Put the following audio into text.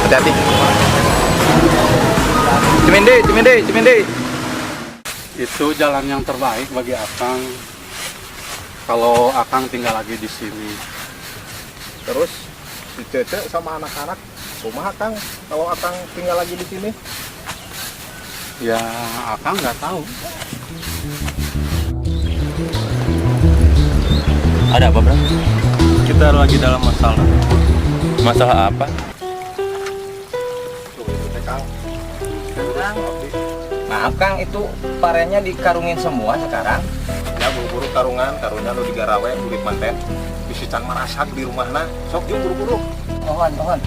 Hati-hati. Cimindi. Itu jalan yang terbaik bagi Akang. Kalau Akang tinggal lagi di sini. Terus si Cece sama anak-anak, kumaha Kang kalau Akang tinggal lagi di sini? Ya, Akang nggak tahu. Ada apa, Bro? Kita lagi dalam masalah. Masalah apa? Tuh, itu teh Kang. Kang, maaf Kang, itu parenya dikarungin semua sekarang. Ya buru-buru karunya lu digarawe kulit manten. Bisi can marasak di rumahna. Sok yuk buru-buru. Mohon.